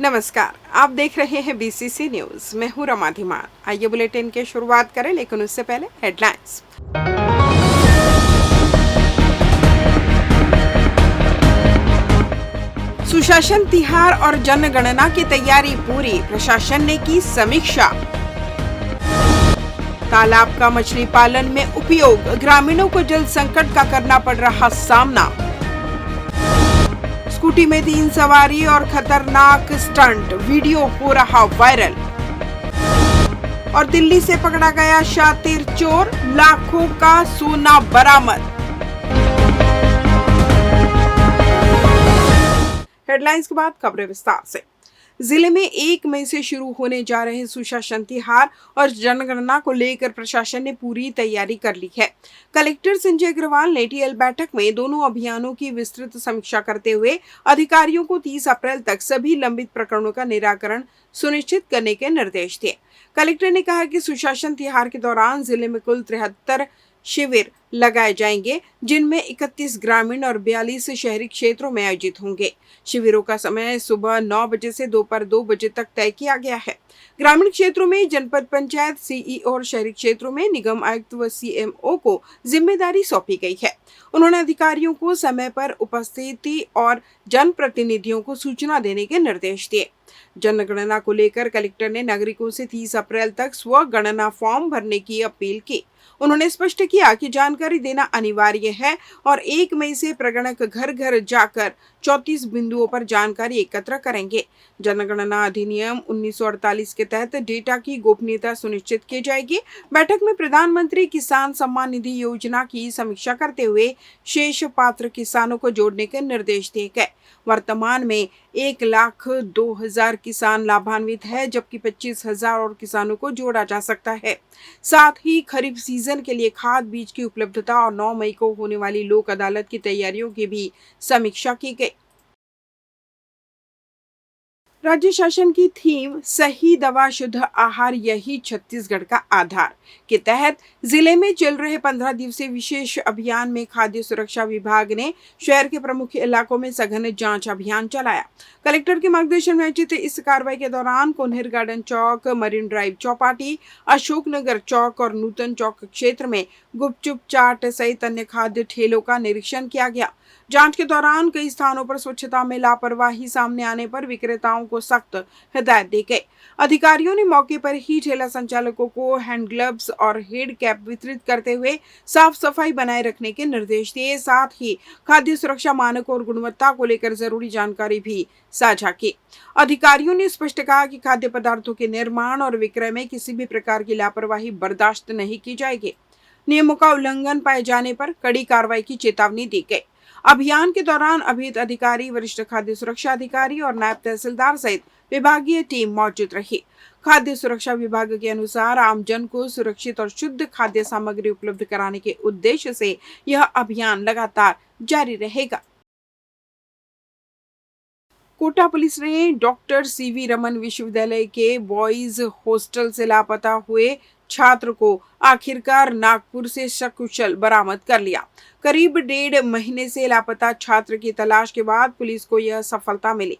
नमस्कार, आप देख रहे हैं बीसीसी न्यूज। मैं हूं रमा धीमान। आइए बुलेटिन की शुरुआत करें, लेकिन उससे पहले हेडलाइंस। सुशासन तिहार और जनगणना की तैयारी पूरी, प्रशासन ने की समीक्षा। तालाब का मछली पालन में उपयोग, ग्रामीणों को जल संकट का करना पड़ रहा सामना। स्कूटी में 3 सवारी और खतरनाक स्टंट, वीडियो हो रहा वायरल। और दिल्ली से पकड़ा गया शातिर चोर, लाखों का सोना बरामद। हेडलाइंस के बाद खबरें विस्तार से। जिले में 1 मई से शुरू होने जा रहे सुशासन तिहार और जनगणना को लेकर प्रशासन ने पूरी तैयारी कर ली है। कलेक्टर संजय अग्रवाल ने टीएल बैठक में दोनों अभियानों की विस्तृत समीक्षा करते हुए अधिकारियों को 30 अप्रैल तक सभी लंबित प्रकरणों का निराकरण सुनिश्चित करने के निर्देश दिए। कलेक्टर ने कहा कि सुशासन तिहार के दौरान जिले में कुल 73 शिविर लगाए जाएंगे, जिनमें 31 ग्रामीण और 42 शहरी क्षेत्रों में आयोजित होंगे। शिविरों का समय सुबह 9 बजे से दोपहर 2 बजे तक तय किया गया है। ग्रामीण क्षेत्रों में जनपद पंचायत सीईओ और शहरी क्षेत्रों में निगम आयुक्त व सीएमओ को जिम्मेदारी सौंपी गई है। उन्होंने अधिकारियों को समय पर उपस्थिति और जनप्रतिनिधियों को सूचना देने के निर्देश दिए। जनगणना को लेकर कलेक्टर ने नागरिकों से 30 अप्रैल तक स्व गणना फॉर्म भरने की अपील की। उन्होंने स्पष्ट किया कि जानकारी देना अनिवार्य है और 1 मई से प्रगणक घर घर जाकर 34 बिंदुओं पर जानकारी एकत्र करेंगे। जनगणना अधिनियम 1948 के तहत डेटा की गोपनीयता सुनिश्चित की जाएगी। बैठक में प्रधानमंत्री किसान सम्मान निधि योजना की समीक्षा करते हुए शेष पात्र किसानों को जोड़ने के निर्देश दिए गए। वर्तमान में 1,02,000 किसान लाभान्वित है, जबकि 25,000 और किसानों को जोड़ा जा सकता है। साथ ही खरीफ सीजन के लिए खाद बीज की उपलब्धता और 9 मई को होने वाली लोक अदालत की तैयारियों की भी समीक्षा की गई। राज्य शासन की थीम सही दवा शुद्ध आहार यही छत्तीसगढ़ का आधार के तहत जिले में चल रहे 15 दिवसीय विशेष अभियान में खाद्य सुरक्षा विभाग ने शहर के प्रमुख इलाकों में सघन जांच अभियान चलाया। कलेक्टर के मार्गदर्शन में आयोजित इस कार्रवाई के दौरान कोन्हेर गार्डन चौक, मरीन ड्राइव चौपाटी, अशोकनगर चौक और नूतन चौक क्षेत्र में गुपचुप चाट सहित अन्य खाद्य ठेलों का निरीक्षण किया गया। जांच के दौरान कई स्थानों पर स्वच्छता में लापरवाही सामने आने पर विक्रेताओं को सख्त हिदायत दी गई। अधिकारियों ने मौके पर ही ठेला संचालकों को हैंड ग्लव्स और हेड कैप वितरित करते हुए साफ सफाई बनाए रखने के निर्देश दिए। साथ ही खाद्य सुरक्षा मानकों और गुणवत्ता को लेकर जरूरी जानकारी भी साझा की। अधिकारियों ने स्पष्ट कहा कि खाद्य पदार्थों के निर्माण और विक्रय में किसी भी प्रकार की लापरवाही बर्दाश्त नहीं की जाएगी। नियमों का उल्लंघन पाए जाने पर कड़ी कार्रवाई की चेतावनी दी गई। अभियान के दौरान अभिहित अधिकारी, वरिष्ठ खाद्य सुरक्षा अधिकारी और नायब तहसीलदार सहित विभागीय टीम मौजूद रही। खाद्य सुरक्षा विभाग के अनुसार आमजन को सुरक्षित और शुद्ध खाद्य सामग्री उपलब्ध कराने के उद्देश्य से यह अभियान लगातार जारी रहेगा। कोटा पुलिस ने डॉक्टर सीवी रमन विश्वविद्यालय के बॉयज हॉस्टल से लापता हुए छात्र को आखिरकार नागपुर से सकुशल बरामद कर लिया। करीब 1.5 महीने से लापता छात्र की तलाश के बाद पुलिस को यह सफलता मिली।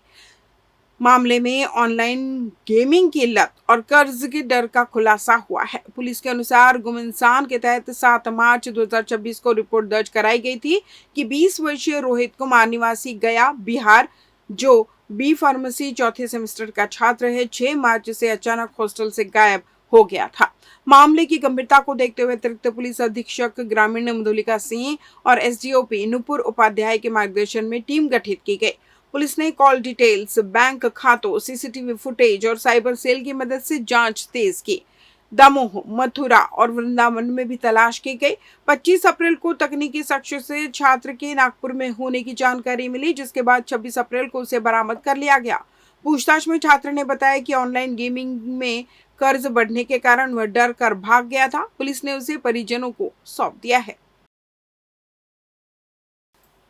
मामले में ऑनलाइन गेमिंग की लत और कर्ज के डर का खुलासा हुआ है। पुलिस के अनुसार गुम इंसान के तहत 7 मार्च 2026 को रिपोर्ट दर्ज कराई गई थी कि 20 वर्षीय रोहित कुमार निवासी गया, बिहार, जो बी फार्मेसी 4थे सेमेस्टर का छात्र है, 6 मार्च से अचानक हॉस्टल से गायब हो गया था। मामले की गंभीरता को देखते हुए अतिरिक्त पुलिस अधीक्षक ग्रामीण मधुलिका सिंह और एसडीओपी नुपुर उपाध्याय के मार्गदर्शन में टीम गठित की गई। पुलिस ने कॉल डिटेल्स, बैंक खातों, सीसीटीवी फुटेज और साइबर सेल की मदद से जांच तेज की। दमोह, मथुरा और वृंदावन में भी तलाश की गई। 25 अप्रैल को तकनीकी साक्ष्य से छात्र के नागपुर में होने की जानकारी मिली, जिसके बाद 26 अप्रैल को उसे बरामद कर लिया गया। पूछताछ में छात्र ने बताया कि ऑनलाइन गेमिंग में कर्ज बढ़ने के कारण वह डर कर भाग गया था। पुलिस ने उसे परिजनों को सौंप दिया है।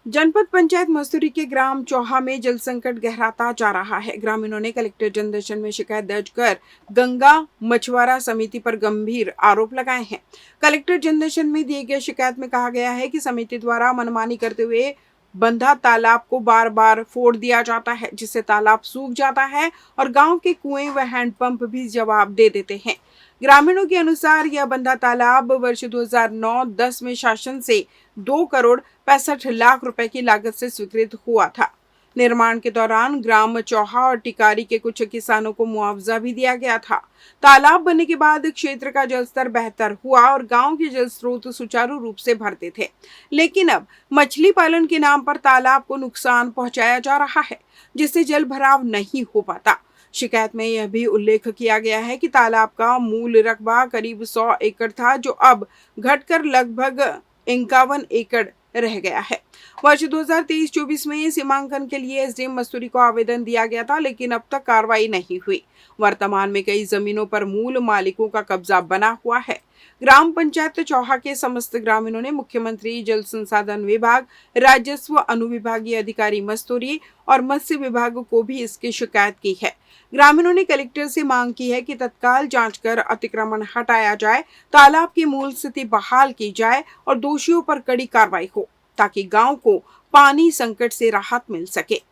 जनपद पंचायत मस्तूरी के ग्राम चौहा में जल संकट गहराता जा रहा है। ग्रामीणों ने कलेक्टर जनदर्शन में शिकायत दर्ज कर गंगा मछुआरा समिति पर गंभीर आरोप लगाए हैं। कलेक्टर जनदर्शन में दिए गए शिकायत में कहा गया है कि समिति द्वारा मनमानी करते हुए बंधा तालाब को बार बार फोड़ दिया जाता है, जिससे तालाब सूख जाता है और गांव के कुएं व हैंडपंप भी जवाब दे देते हैं। ग्रामीणों के अनुसार यह बंधा तालाब वर्ष 2009-10 में शासन से 2,65,00,000 रुपए की लागत से स्वीकृत हुआ था। निर्माण के दौरान ग्राम चौहा और टिकारी के कुछ किसानों को मुआवजा भी दिया गया था। तालाब बनने के बाद क्षेत्र का जलस्तर बेहतर हुआ और गांव के जल स्रोत सुचारू रूप से भरते थे, लेकिन अब मछली पालन के नाम पर तालाब को नुकसान पहुंचाया जा रहा है, जिससे जल भराव नहीं हो पाता। शिकायत में यह भी उल्लेख किया गया है कि तालाब का मूल रकबा करीब 100 एकड़ था, जो अब घटकर लगभग 51 एकड़ रह गया है। वर्ष 2023-24 में सीमांकन के लिए एसडीएम मसूरी को आवेदन दिया गया था, लेकिन अब तक कार्रवाई नहीं हुई। वर्तमान में कई जमीनों पर मूल मालिकों का कब्जा बना हुआ है। ग्राम पंचायत चौहा के समस्त ग्रामीणों ने मुख्यमंत्री, जल संसाधन विभाग, राजस्व अनुविभागीय अधिकारी मस्तूरी और मत्स्य विभाग को भी इसकी शिकायत की है। ग्रामीणों ने कलेक्टर से मांग की है कि तत्काल जांच कर अतिक्रमण हटाया जाए, तालाब की मूल स्थिति बहाल की जाए और दोषियों पर कड़ी कार्रवाई हो, ताकि गांव को पानी संकट से राहत मिल सके।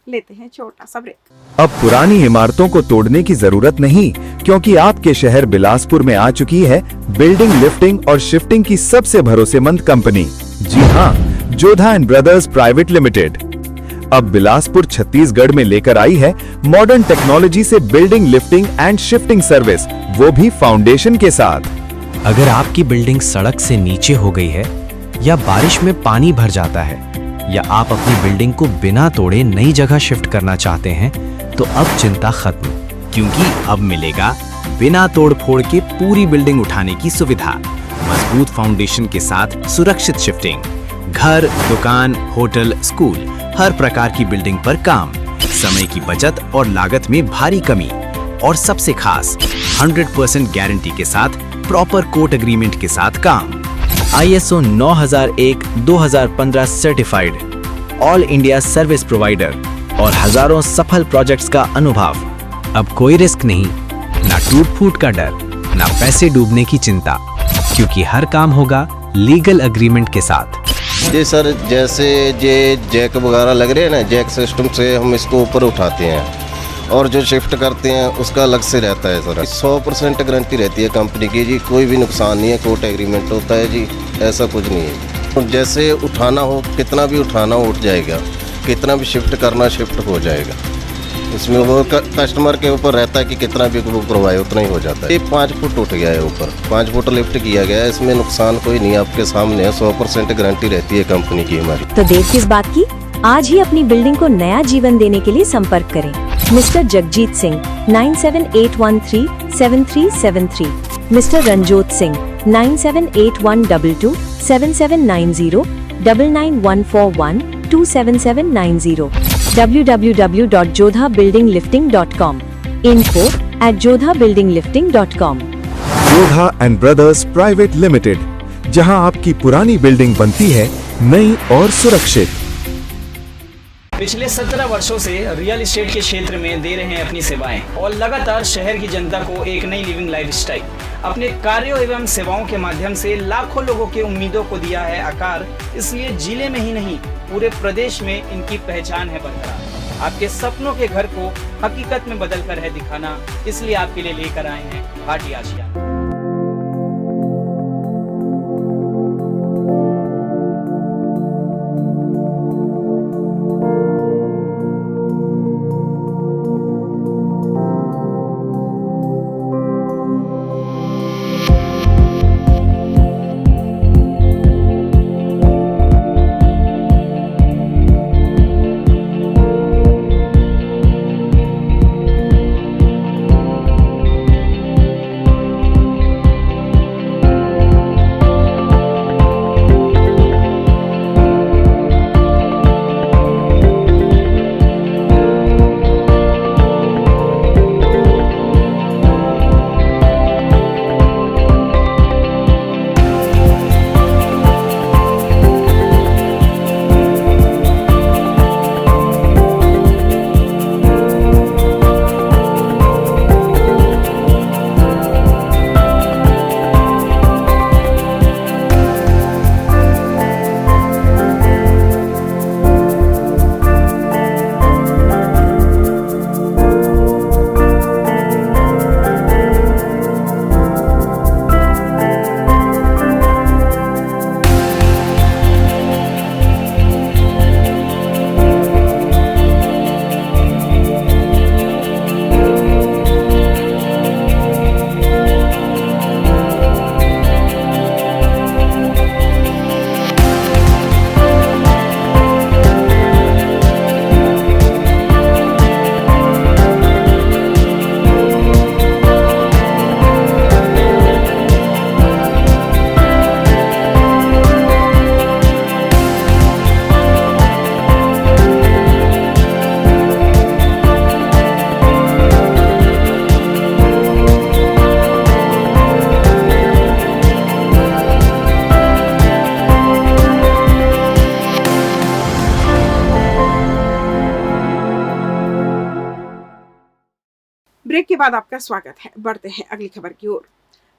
लेते हैं छोटा सा ब्रेक। अब पुरानी इमारतों को तोड़ने की जरूरत नहीं, क्योंकि आपके शहर बिलासपुर में आ चुकी है बिल्डिंग लिफ्टिंग और शिफ्टिंग की सबसे भरोसेमंद कंपनी। जी हाँ, Jodha and brothers private limited अब बिलासपुर छत्तीसगढ़ में लेकर आई है मॉडर्न टेक्नोलॉजी से building lifting and shifting service, वो भी फाउंडेशन के साथ। अगर आपकी बिल्डिंग सड़क से नीचे हो गई है या बारिश में पानी भर जाता है या आप अपनी बिल्डिंग को बिना तोड़े नई जगह शिफ्ट करना चाहते हैं, तो अब चिंता खत्म, क्योंकि अब मिलेगा बिना तोड़ फोड़ के पूरी बिल्डिंग उठाने की सुविधा। मजबूत फाउंडेशन के साथ सुरक्षित शिफ्टिंग, घर, दुकान, होटल, स्कूल, हर प्रकार की बिल्डिंग पर काम, समय की बचत और लागत में भारी कमी, और सबसे खास 100% गारंटी के साथ प्रॉपर कोर्ट एग्रीमेंट के साथ काम। ISO 9001-2015 certified, all India service provider और हजारों सफल प्रोजेक्ट्स का अनुभव। अब कोई रिस्क नहीं, ना टूट फूट का डर, ना पैसे डूबने की चिंता, क्योंकि हर काम होगा लीगल एग्रीमेंट के साथ। जी सर, जैसे ये जैक वगैरह लग रहे हैं ना, जैक सिस्टम से हम इसको ऊपर उठाते हैं और जो शिफ्ट करते हैं उसका अलग से रहता है सर। 100% गारंटी रहती है कंपनी की जी, कोई भी नुकसान नहीं है, कोर्ट एग्रीमेंट होता है जी, ऐसा कुछ नहीं है। जैसे उठाना हो, कितना भी उठाना हो उठ जाएगा, कितना भी शिफ्ट करना शिफ्ट हो जाएगा। इसमें वो कस्टमर के ऊपर रहता है कि कितना भी वो करवाए उतना ही हो जाता है। ये 5 फुट उठ गया है ऊपर, 5 फुट लिफ्ट किया गया है, इसमें नुकसान कोई नहीं है, आपके सामने है। 100% गारंटी रहती है कंपनी की हमारी। तो देर किस बात की, आज ही अपनी बिल्डिंग को नया जीवन देने के लिए संपर्क करें mister Jagjit Singh 9781373373, mister Ranjot Singh 9781227790, 9914127790, www.jodhabuildinglifting.com, info@jodhabuildinglifting.com। Jodha and brothers private limited, जहां आपकी पुरानी बिल्डिंग बनती है नई और सुरक्षित। पिछले 17 वर्षों से रियल एस्टेट के क्षेत्र में दे रहे हैं अपनी सेवाएं और लगातार शहर की जनता को एक नई लिविंग लाइफस्टाइल। अपने कार्यों एवं सेवाओं के माध्यम से लाखों लोगों की उम्मीदों को दिया है आकार, इसलिए जिले में ही नहीं पूरे प्रदेश में इनकी पहचान है बरकरार। आपके सपनों के घर को हकीकत में बदल कर है दिखाना, इसलिए आपके लिए लेकर आए हैं भाटी आशिया। ब्रेक के बाद आपका स्वागत है। बढ़ते हैं अगली खबर की ओर।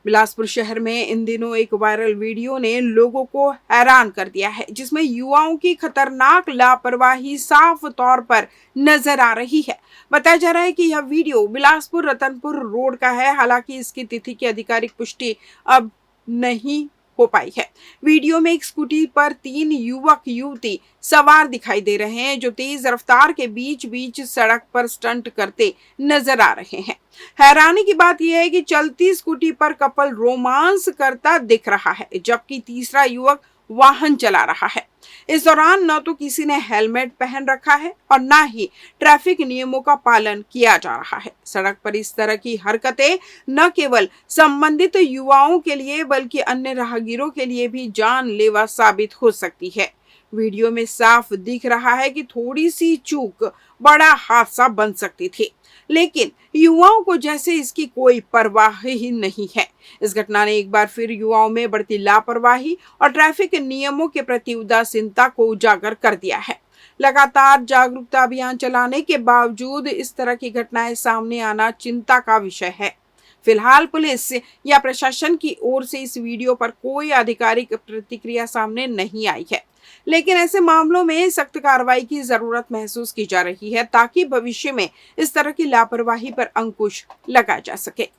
बिलासपुर शहर में इन दिनों एक वायरल वीडियो ने लोगों को हैरान कर दिया है, जिसमें युवाओं की खतरनाक लापरवाही साफ तौर पर नजर आ रही है। बताया जा रहा है कि यह वीडियो बिलासपुर रतनपुर रोड का है। हालांकि इसकी तिथि की आधिकारिक पुष्टि अब नहीं हो पाई है। वीडियो में एक स्कूटी पर 3 युवक युवती सवार दिखाई दे रहे हैं, जो तेज रफ्तार के बीच बीच सड़क पर स्टंट करते नजर आ रहे हैं। हैरानी की बात यह है कि चलती स्कूटी पर कपल रोमांस करता दिख रहा है, जबकि तीसरा युवक वाहन चला रहा है। इस दौरान न तो किसी ने हेलमेट पहन रखा है और न ही ट्रैफिक नियमों का पालन किया जा रहा है। सड़क पर इस तरह की हरकतें न केवल संबंधित युवाओं के लिए बल्कि अन्य राहगीरों के लिए भी जानलेवा साबित हो सकती है। वीडियो में साफ दिख रहा है कि थोड़ी सी चूक बड़ा हादसा बन सकती थी, लेकिन युवाओं को जैसे इसकी कोई परवाह ही नहीं है। इस घटना ने एक बार फिर युवाओं में बढ़ती लापरवाही और ट्रैफिक नियमों के प्रति उदासीनता को उजागर कर दिया है। लगातार जागरूकता अभियान चलाने के बावजूद इस तरह की घटनाएं सामने आना चिंता का विषय है। फिलहाल पुलिस या प्रशासन की ओर से इस वीडियो पर कोई आधिकारिक प्रतिक्रिया सामने नहीं आई है, लेकिन ऐसे मामलों में सख्त कार्रवाई की जरूरत महसूस की जा रही है, ताकि भविष्य में इस तरह की लापरवाही पर अंकुश लगाया जा सके।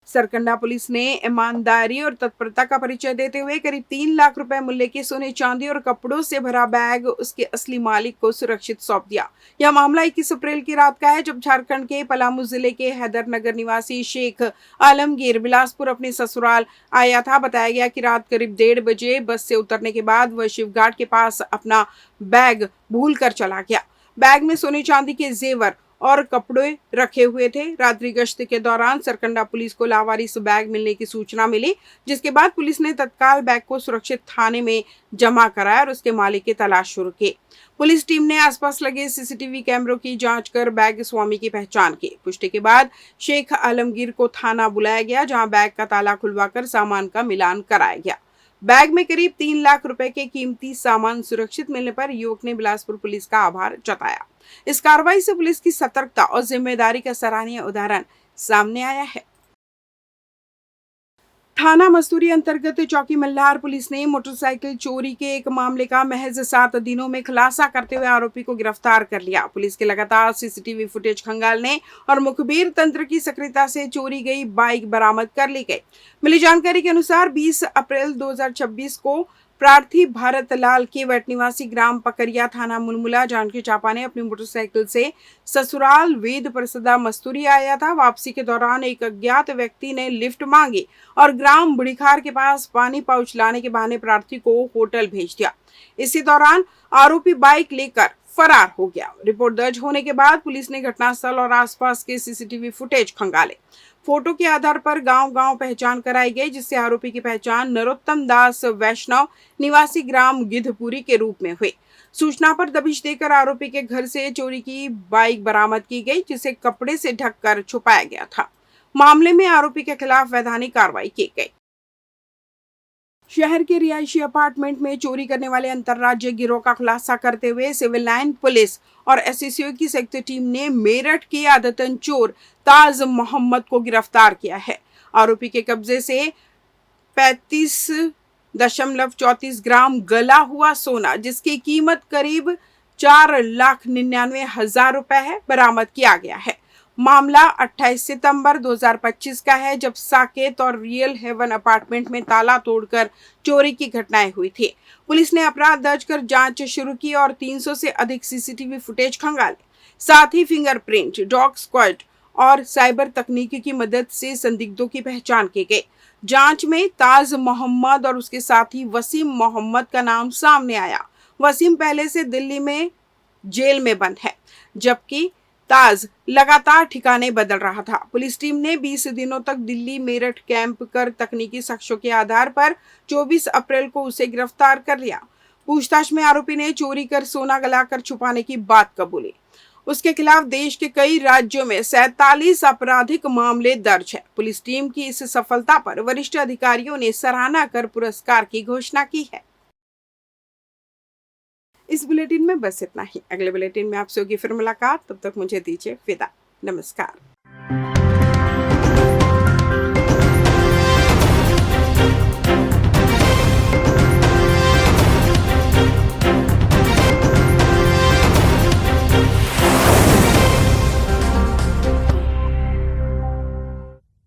सरकंडा पुलिस ने ईमानदारी और तत्परता का परिचय देते हुए करीब 3 लाख रुपए मूल्य के सोने चांदी और कपड़ों से भरा बैग उसके असली मालिक को सुरक्षित सौंप दिया। यह मामला 21 अप्रैल की रात का है, जब झारखंड के पलामू जिले के हैदरनगर निवासी शेख आलमगीर बिलासपुर अपने ससुराल आया था। बताया गया कि रात करीब 1:30 बजे बस से उतरने के बाद वह शिवघाट के पास अपना बैग भूल कर चला गया। बैग में सोने चांदी के जेवर और कपड़े रखे हुए थे। रात्रि गश्त के दौरान सरकंडा पुलिस को लावारिस बैग मिलने की सूचना मिली, जिसके बाद पुलिस ने तत्काल बैग को सुरक्षित थाने में जमा कराया और उसके मालिक की तलाश शुरू की। पुलिस टीम ने आसपास लगे सीसीटीवी कैमरों की जांच कर बैग स्वामी की पहचान की। पुष्टि के बाद शेख आलमगीर को थाना बुलाया गया, जहां बैग का ताला खुलवाकर सामान का मिलान कराया गया। बैग में करीब 3 लाख रुपए के कीमती सामान सुरक्षित मिलने पर युवक ने बिलासपुर पुलिस का आभार जताया। इस कार्रवाई से पुलिस की सतर्कता और जिम्मेदारी का सराहनीय उदाहरण सामने आया है। थाना मस्तूरी अंतर्गत चौकी मल्हार पुलिस ने मोटरसाइकिल चोरी के एक मामले का महज 7 दिनों में खुलासा करते हुए आरोपी को गिरफ्तार कर लिया। पुलिस के लगातार सीसीटीवी फुटेज खंगालने और मुखबिर तंत्र की सक्रियता से चोरी गई बाइक बरामद कर ली गई। मिली जानकारी के अनुसार 20 अप्रैल 2026 को प्रार्थी भारत लाल केवट निवासी ग्राम पकरिया थाना मुलमुला जानकी चांपा ने अपनी मोटरसाइकिल से ससुराल वेद प्रसदा मस्तूरी आया था। वापसी के दौरान एक अज्ञात व्यक्ति ने लिफ्ट मांगी और ग्राम बुढ़ीखार के पास पानी पाउच लाने के बहाने प्रार्थी को होटल भेज दिया। इसी दौरान आरोपी बाइक लेकर फरार हो गया। रिपोर्ट दर्ज होने के बाद पुलिस ने घटनास्थल और आसपास के सीसीटीवी फुटेज खंगाले। फोटो के आधार पर गांव-गांव पहचान कराई गई, जिससे आरोपी की पहचान नरोत्तम दास वैष्णव निवासी ग्राम गिद्धपुरी के रूप में हुई। सूचना पर दबिश देकर आरोपी के घर से चोरी की बाइक बरामद की गई, जिसे कपड़े से ढककर छुपाया गया था। मामले में आरोपी के खिलाफ वैधानिक कार्रवाई की गई। शहर के रिहायशी अपार्टमेंट में चोरी करने वाले अंतर्राज्यीय गिरोह का खुलासा करते हुए सिविल लाइन पुलिस और एसएसओ की संयुक्त टीम ने मेरठ के आदतन चोर ताज मोहम्मद को गिरफ्तार किया है। आरोपी के कब्जे से 35.34 ग्राम गला हुआ सोना, जिसकी कीमत करीब 4,99,000 रुपए है, बरामद किया गया है। मामला 28 सितंबर 2025 का है, जब साकेत और रियल हेवन अपार्टमेंट में ताला तोड़कर चोरी की घटनाएं हुई थी। पुलिस ने अपराध दर्ज कर जांच शुरू की और 300 से अधिक सीसीटीवी फुटेज खंगाले। साथ ही फिंगरप्रिंट, डॉग स्क्वाड और साइबर तकनीक की मदद से संदिग्धों की पहचान की गई। जांच में ताज मोहम्मद और उसके साथी वसीम मोहम्मद का नाम सामने आया। वसीम पहले से दिल्ली में जेल में बंद है, जबकि ताज लगातार ठिकाने बदल रहा था। पुलिस टीम ने 20 दिनों तक दिल्ली मेरठ कैंप कर तकनीकी साक्ष्यों के आधार पर 24 अप्रैल को उसे गिरफ्तार कर लिया। पूछताछ में आरोपी ने चोरी कर सोना गलाकर छुपाने की बात कबूली। उसके खिलाफ देश के कई राज्यों में 47 आपराधिक मामले दर्ज है। पुलिस टीम की इस सफलता पर वरिष्ठ अधिकारियों ने सराहना कर पुरस्कार की घोषणा की है। इस बुलेटिन में बस इतना ही। अगले बुलेटिन में आपसे होगी फिर मुलाकात, तब तक मुझे दीजिए विदा। नमस्कार।